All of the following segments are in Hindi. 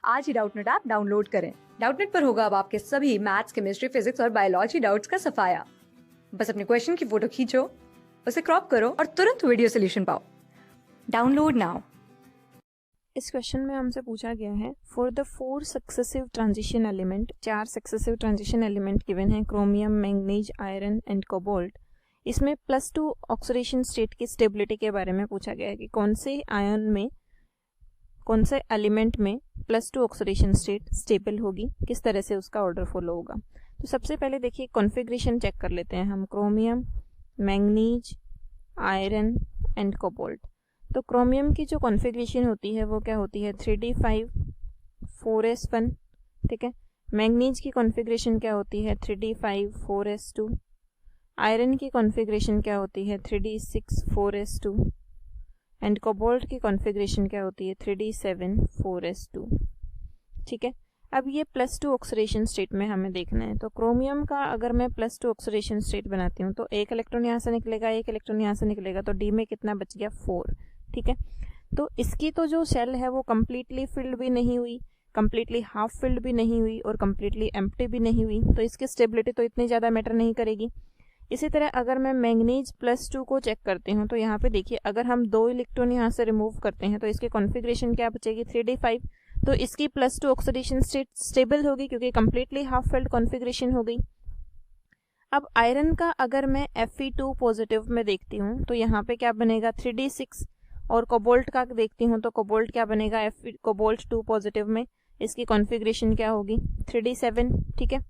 आज ही डाउटनेट ऐप डाउनलोड करें। डाउटनेट पर होगा अब आपके सभी मैथ्स, केमिस्ट्री, फिजिक्स और बायोलॉजी डाउट्स का सफाया। बस अपने क्वेश्चन की फोटो खींचो, उसे क्रॉप करो और तुरंत वीडियो सोल्यूशन पाओ। Download now. इस क्वेश्चन में हमसे पूछा गया है for the 4 successive transition element, 4 successive transition element given है, chromium, manganese, iron and cobalt. इसमें +2 ऑक्सीडेशन स्टेट की स्टेबिलिटी के बारे में पूछा गया है कि कौन से आयन में, कौन से एलिमेंट में +2 ऑक्सीडेशन स्टेट स्टेबल होगी, किस तरह से उसका ऑर्डर फॉलो होगा। तो सबसे पहले देखिए कॉन्फ़िगरेशन चेक कर लेते हैं हम, chromium, manganese, iron and cobalt. तो क्रोमियम की जो कॉन्फ़िगरेशन होती है वो क्या होती है, 3d5 4s1, ठीक है। मैंगनीज की कॉन्फ़िगरेशन क्या होती है, 3d5 4s2। आयरन की कॉन्फ़िगरेशन क्या होती है, 3d6 4s2 एंड कोबाल्ट की कॉन्फ़िगरेशन क्या होती है, 3d7 4s2, ठीक है। अब ये +2 ऑक्सीडेशन स्टेट में हमें देखना है। तो क्रोमियम का अगर मैं +2 ऑक्सीडेशन स्टेट बनाती हूँ तो एक इलेक्ट्रॉन यहाँ से निकलेगा, एक इलेक्ट्रॉन यहाँ से निकलेगा, तो डी में कितना बच गया, 4, ठीक है। तो इसकी तो जो शेल है वो कम्प्लीटली फिल्ड भी नहीं हुई, कम्प्लीटली हाफ फिल्ड भी नहीं हुई और कम्प्लीटली एम्प्टी भी नहीं हुई, तो इसकी स्टेबिलिटी तो इतनी ज़्यादा मैटर नहीं करेगी। इसी तरह अगर मैं मैंगनीज +2 को चेक करती हूँ तो यहाँ पे देखिए अगर हम 2 इलेक्ट्रॉन यहाँ से रिमूव करते हैं तो इसकी कॉन्फ़िगरेशन क्या बचेगी, 3d5। तो इसकी +2 ऑक्सीडेशन स्टेट स्टेबल होगी क्योंकि कम्प्लीटली हाफ फिल्ड कॉन्फ़िगरेशन हो गई। अब आयरन का अगर मैं Fe2 पॉजिटिव में देखती हूँ तो यहाँ पे क्या बनेगा, 3d6। और कोबाल्ट का देखती हूँ तो कोबाल्ट क्या बनेगा, कोबाल्ट 2 पॉजिटिव में, इसकी कॉन्फ़िगरेशन क्या होगी, 3d7, ठीक है।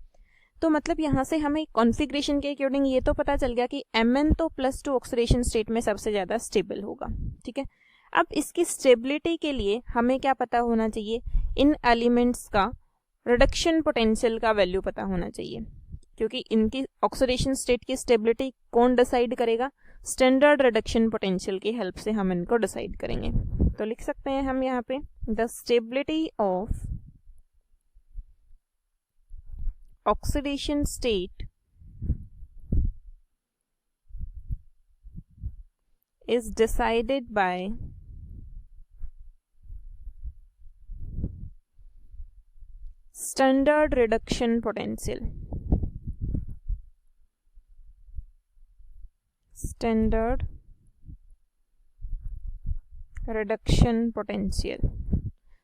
तो मतलब यहाँ से हमें कॉन्फ़िगरेशन के अकॉर्डिंग ये तो पता चल गया कि Mn तो +2 ऑक्सीडेशन स्टेट में सबसे ज़्यादा स्टेबल होगा, ठीक है। अब इसकी स्टेबिलिटी के लिए हमें क्या पता होना चाहिए, इन एलिमेंट्स का रिडक्शन पोटेंशियल का वैल्यू पता होना चाहिए, क्योंकि इनकी ऑक्सीडेशन स्टेट की स्टेबिलिटी कौन डिसाइड करेगा, स्टैंडर्ड रिडक्शन पोटेंशियल की हेल्प से हम इनको डिसाइड करेंगे। तो लिख सकते हैं हम यहाँ पे, the stability of oxidation state is decided by standard reduction potential. Standard reduction potential.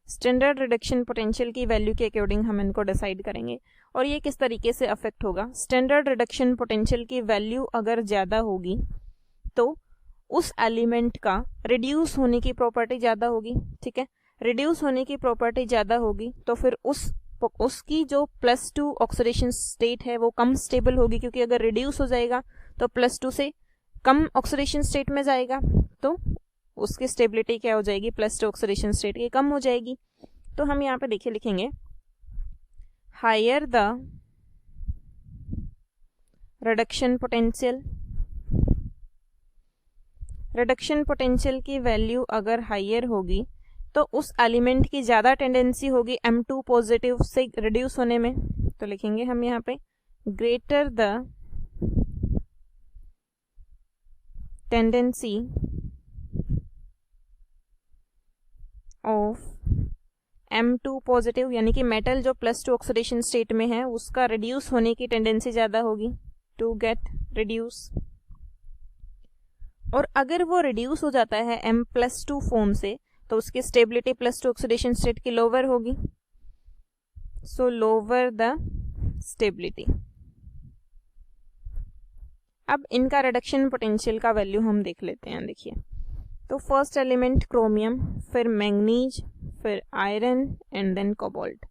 Standard reduction potential की वैल्यू के अकॉर्डिंग हम इनको डिसाइड करेंगे। और ये किस तरीके से अफेक्ट होगा, स्टैंडर्ड रिडक्शन पोटेंशियल की वैल्यू अगर ज़्यादा होगी तो उस एलिमेंट का रिड्यूस होने की प्रॉपर्टी ज़्यादा होगी, ठीक है। रिड्यूस होने की प्रॉपर्टी ज़्यादा होगी तो फिर उसकी जो +2 ऑक्सीडेशन स्टेट है वो कम स्टेबल होगी, क्योंकि अगर रिड्यूस हो जाएगा तो +2 से कम ऑक्सीडेशन स्टेट में जाएगा तो उसकी स्टेबिलिटी क्या हो जाएगी, +2 ऑक्सीडेशन स्टेट की कम हो जाएगी। तो हम यहाँ पे देखिए लिखेंगे, higher the reduction potential, reduction potential की वैल्यू अगर हायर होगी तो उस एलिमेंट की ज़्यादा टेंडेंसी होगी M2 पॉजिटिव से रिड्यूस होने में। तो लिखेंगे हम यहाँ पे, greater the tendency of M2 positive, यानी कि मेटल जो +2 ऑक्सीडेशन स्टेट में है उसका रिड्यूस होने की टेंडेंसी ज़्यादा होगी, टू गेट रिड्यूस। और अगर वो रिड्यूस हो जाता है M+2 फॉर्म से तो उसकी स्टेबिलिटी +2 ऑक्सीडेशन स्टेट की लोअर होगी, सो लोअर द स्टेबिलिटी। अब इनका रिडक्शन पोटेंशियल का वैल्यू हम देख लेते हैं। देखिए, तो फर्स्ट एलिमेंट क्रोमियम, फिर मैंगनीज, फिर आयरन एंड देन कोबाल्ट।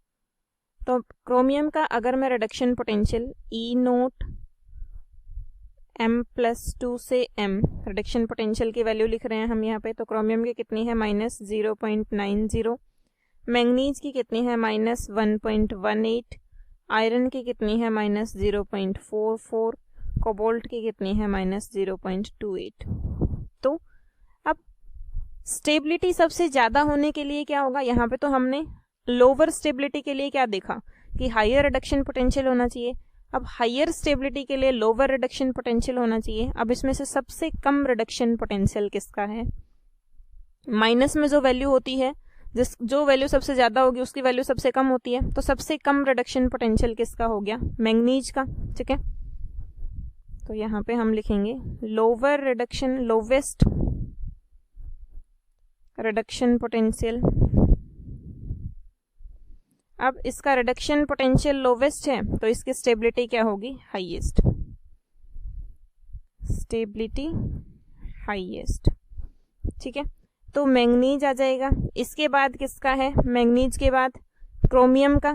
तो क्रोमियम का अगर मैं रिडक्शन पोटेंशियल E0 M+2 से M, रिडक्शन पोटेंशियल की वैल्यू लिख रहे हैं हम यहाँ पे, तो क्रोमियम की कितनी है, -0.90, मैंगनीज की कितनी है, -1.18, आयरन की कितनी है, -0.44, कोबाल्ट की कितनी है, -0.28। तो अब स्टेबिलिटी सबसे ज़्यादा होने के लिए क्या होगा, यहाँ पे तो हमने लोअर स्टेबिलिटी के लिए क्या देखा कि हायर रिडक्शन पोटेंशियल होना चाहिए। अब हायर स्टेबिलिटी के लिए लोअर रिडक्शन पोटेंशियल होना चाहिए। अब इसमें से सबसे कम रिडक्शन पोटेंशियल किसका है, माइनस में जो वैल्यू होती है जो वैल्यू सबसे ज़्यादा होगी उसकी वैल्यू सबसे कम होती है, तो सबसे कम रिडक्शन पोटेंशियल किसका हो गया, मैंगनीज का। ठीक है, तो यहाँ पे हम लिखेंगे लोवेस्ट रिडक्शन पोटेंशियल। अब इसका रिडक्शन पोटेंशियल लोवेस्ट है तो इसकी स्टेबिलिटी क्या होगी, हाईएस्ट। Stability highest. ठीक है, तो मैंगनीज आ जाएगा। इसके बाद किसका है, मैंगनीज के बाद क्रोमियम का,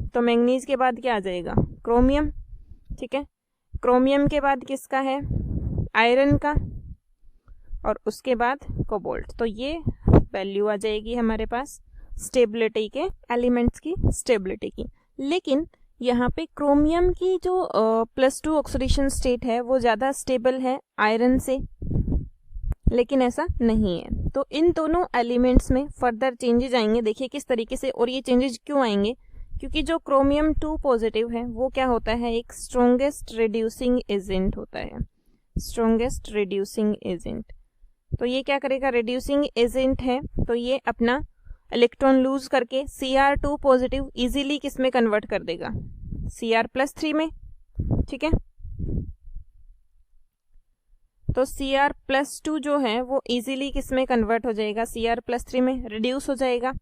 तो मैंगनीज के बाद क्या आ जाएगा, क्रोमियम। ठीक है, क्रोमियम के बाद किसका है, आयरन का, और उसके बाद कोबाल्ट। तो ये वैल्यू आ जाएगी हमारे पास स्टेबिलिटी के, एलिमेंट्स की स्टेबिलिटी की। लेकिन यहाँ पे क्रोमियम की जो +2 ऑक्सीडेशन स्टेट है वो ज़्यादा स्टेबल है आयरन से, लेकिन ऐसा नहीं है। तो इन दोनों एलिमेंट्स में फर्दर चेंजेस आएंगे। देखिए किस तरीके से, और ये चेंजेस क्यों आएंगे, क्योंकि जो क्रोमियम 2 पॉजिटिव है वो क्या होता है, एक स्ट्रॉन्गेस्ट रिड्यूसिंग एजेंट होता है, स्ट्रॉन्गेस्ट रिड्यूसिंग एजेंट। तो ये क्या करेगा, रिड्यूसिंग एजेंट है तो ये अपना इलेक्ट्रॉन लूज करके Cr2 पॉजिटिव इजीली किस में कन्वर्ट कर देगा, Cr+3 में। ठीक है, तो Cr+2 जो है वो इजीली किस में कन्वर्ट हो जाएगा, Cr+3 में रिड्यूस हो जाएगा,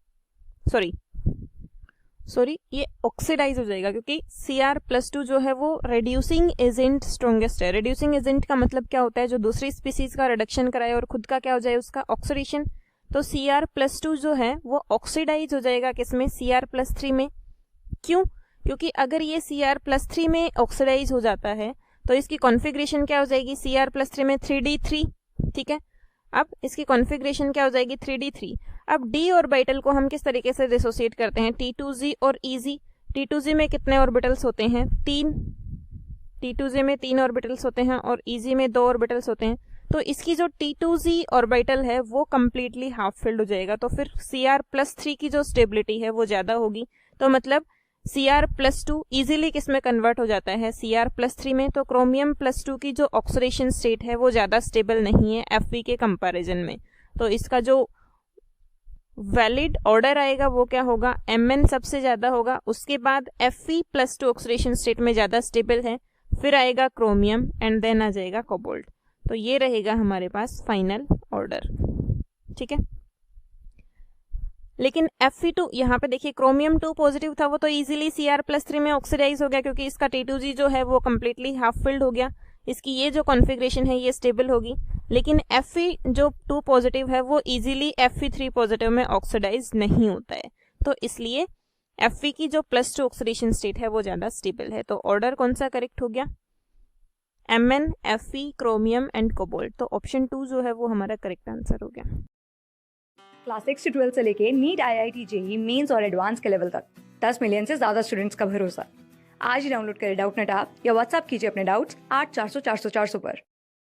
सॉरी ये ऑक्सीडाइज हो जाएगा, क्योंकि Cr+2 जो है वो रिड्यूसिंग एजेंट स्ट्रॉन्गेस्ट है। रिड्यूसिंग एजेंट का मतलब क्या होता है, जो दूसरी स्पीसीज का रिडक्शन कराए और खुद का क्या हो जाए, उसका ऑक्सीडेशन। तो Cr+2 जो है वो ऑक्सीडाइज हो जाएगा किसमें, Cr+3 में। क्यों, क्योंकि अगर ये Cr+3 में ऑक्सीडाइज हो जाता है तो इसकी कॉन्फ़िगरेशन क्या हो जाएगी, Cr+3 में 3d3। ठीक है, अब इसकी कॉन्फ़िगरेशन क्या हो जाएगी, 3d3। अब d ऑर्बिटल को हम किस तरीके से डिसोसिएट करते हैं, T2z और EZ। T2z में कितने ऑर्बिटल्स होते हैं, 3। T2z में 3 ऑर्बिटल्स होते हैं और EZ में 2 ऑर्बिटल्स होते हैं। तो इसकी जो T2z ऑर्बिटल है वो कंप्लीटली हाफ फिल्ड हो जाएगा, तो फिर Cr+3 की जो स्टेबिलिटी है वो ज़्यादा होगी। तो मतलब Cr+2 इजीली किस में कन्वर्ट हो जाता है, Cr+3 में। तो क्रोमियम +2 की जो ऑक्सीडेशन स्टेट है वो ज़्यादा स्टेबल नहीं है Fe के कंपैरिजन में। तो इसका जो वैलिड ऑर्डर आएगा वो क्या होगा, Mn सबसे ज़्यादा होगा, उसके बाद Fe+2 ऑक्सीडेशन स्टेट में ज़्यादा स्टेबल है, फिर आएगा क्रोमियम एंड देन आ जाएगा कोबाल्ट। तो ये रहेगा हमारे पास फाइनल ऑर्डर। ठीक है, लेकिन Fe2 यहाँ पे देखिए क्रोमियम 2 पॉजिटिव था वो तो इजीली Cr+3 में ऑक्सीडाइज हो गया, क्योंकि इसका T2z जो है वो कम्प्लीटली हाफ फिल्ड हो गया, इसकी ये जो कॉन्फ़िगरेशन है ये स्टेबल होगी। लेकिन Fe जो 2 पॉजिटिव है वो इजीली Fe3 पॉजिटिव में ऑक्सीडाइज नहीं होता है, तो इसलिए Fe की जो +2 ऑक्सीडेशन स्टेट है वो ज़्यादा स्टेबल है। तो ऑर्डर कौन सा करेक्ट हो गया, Mn, Fe, chromium and cobalt. तो ऑप्शन 2 जो है वो हमारा करेक्ट आंसर हो गया। क्लास 6 से 12 से लेके नीट, IIT, JEE मेंस और एडवांस के लेवल तक 10 मिलियन से ज्यादा स्टूडेंट्स का भरोसा। आज ही डाउनलोड करें डाउटनेट ऐप या व्हाट्सएप कीजिए अपने डाउट्स 8400 400 400 पर।